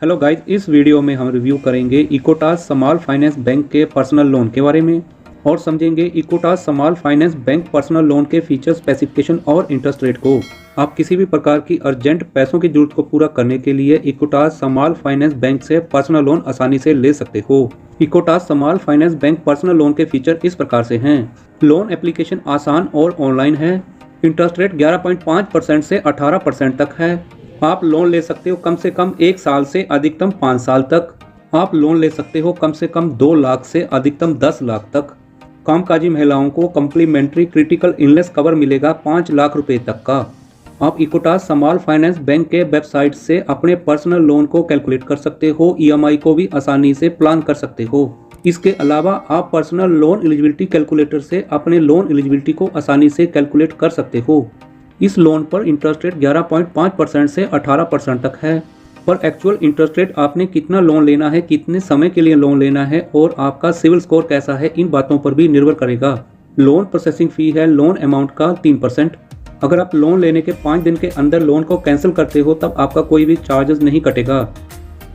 Hello guys, इस video में हम रिव्यू करेंगे इकोटास स्मॉल फाइनेंस बैंक के पर्सनल लोन के बारे में और समझेंगे Equitas small finance bank personal loan के फीचर, स्पेसिफिकेशन और इंटरेस्ट रेट को। आप किसी भी प्रकार की अर्जेंट पैसों की जरूरत को पूरा करने के लिए इकोटास स्मॉल फाइनेंस बैंक से पर्सनल लोन आसानी से ले सकते हो। Equitas small finance bank personal loan के फीचर इस प्रकार से हैं। लोन एप्लीकेशन आसान और ऑनलाइन है। इंटरेस्ट रेट 11.5% से 18% तक है। आप लोन ले सकते हो कम से कम 1 साल से अधिकतम 5 साल तक। आप लोन ले सकते हो कम से कम 2 लाख से अधिकतम 10 लाख तक। कामकाजी महिलाओं को कम्प्लीमेंट्री क्रिटिकल इलनेस कवर मिलेगा 5 लाख रुपए तक का। आप इकोटास स्मॉल फाइनेंस बैंक के वेबसाइट से अपने पर्सनल लोन को कैलकुलेट कर सकते हो। ईएमआई को भी आसानी से प्लान कर सकते हो। इसके अलावा आप पर्सनल लोन एलिजिबिलिटी कैलकुलेटर से अपने लोन एलिजिबिलिटी को आसानी से कैलकुलेट कर सकते हो। इस लोन पर इंटरेस्ट रेट 11.5% से 18% तक है। पर एक्चुअल इंटरेस्ट रेट आपने कितना लोन लेना है, कितने समय के लिए लोन लेना है और आपका सिविल स्कोर कैसा है, इन बातों पर भी निर्भर करेगा। लोन प्रोसेसिंग फी है लोन अमाउंट का 3%। अगर आप लोन लेने के 5 दिन के अंदर लोन को कैंसिल करते हो तब आपका कोई भी चार्जेस नहीं कटेगा।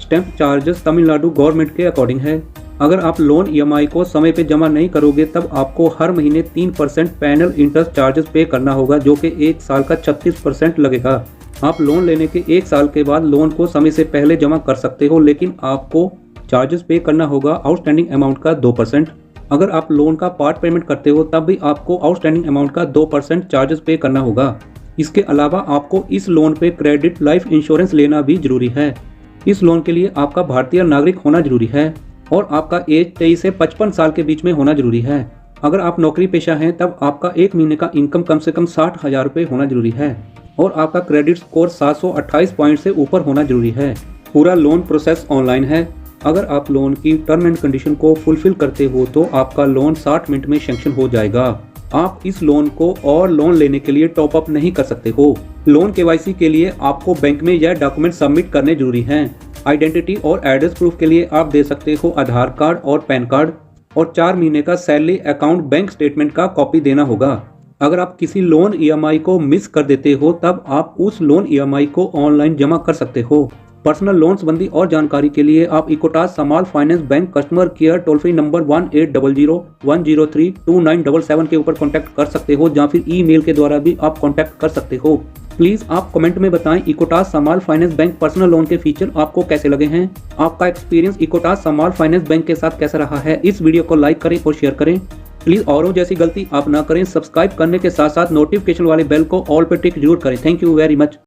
स्टैंप चार्जेस तमिलनाडु गवर्नमेंट के अकॉर्डिंग है। अगर आप लोन ईएमआई को समय पे जमा नहीं करोगे तब आपको हर महीने 3% पैनल इंटरेस्ट चार्जेस पे करना होगा, जो कि 1 साल का 36% लगेगा। आप लोन लेने के 1 साल के बाद लोन को समय से पहले जमा कर सकते हो, लेकिन आपको चार्जेस पे करना होगा आउटस्टैंडिंग अमाउंट का 2%। अगर आप लोन का पार्ट पेमेंट करते हो तब भी आपको आउटस्टैंडिंग अमाउंट का 2% चार्जेस पे करना होगा। इसके अलावा आपको इस लोन पे क्रेडिट लाइफ इंश्योरेंस लेना भी जरूरी है। इस लोन के लिए आपका भारतीय नागरिक होना जरूरी है और आपका एज 23 से 55 साल के बीच में होना जरूरी है। अगर आप नौकरी पेशा हैं तब आपका 1 महीने का इनकम कम से कम 60,000 रुपये होना जरूरी है और आपका क्रेडिट स्कोर 728 पॉइंट से ऊपर होना जरूरी है। पूरा लोन प्रोसेस ऑनलाइन है। अगर आप लोन की टर्म एंड कंडीशन को फुलफिल करते हो तो आपका लोन 60 मिनट में सैंक्शन हो जाएगा। आप इस लोन को और लोन लेने के लिए टॉप अप नहीं कर सकते हो। लोन केवाईसी के लिए आपको बैंक में यह डॉक्यूमेंट सबमिट करने जरूरी हैं। आइडेंटिटी और एड्रेस प्रूफ के लिए आप दे सकते हो आधार कार्ड और पैन कार्ड और 4 महीने का सैलरी अकाउंट बैंक स्टेटमेंट का कॉपी देना होगा। अगर आप किसी लोन ईएमआई को मिस कर देते हो तब आप उस लोन ईएमआई को ऑनलाइन जमा कर सकते हो। पर्सनल लोन संबंधी और जानकारी के लिए आप Equitas small finance bank customer care toll free number 1800-103-2977 के ऊपर कॉन्टैक्ट कर सकते हो, या फिर ईमेल के द्वारा भी आप कॉन्टैक्ट कर सकते हो। प्लीज आप कमेंट में बताएं Equitas small finance bank personal loan के फीचर आपको कैसे लगे हैं। आपका experience Equitas small finance bank के साथ कैसा रहा है। इस वीडियो को लाइक करें और शेयर करें। प्लीज औरों जैसी गलती आप ना करें। सब्सक्राइब करने के साथ साथ नोटिफिकेशन वाले बेल को ऑल पे टिक जरूर करें। Thank you very much.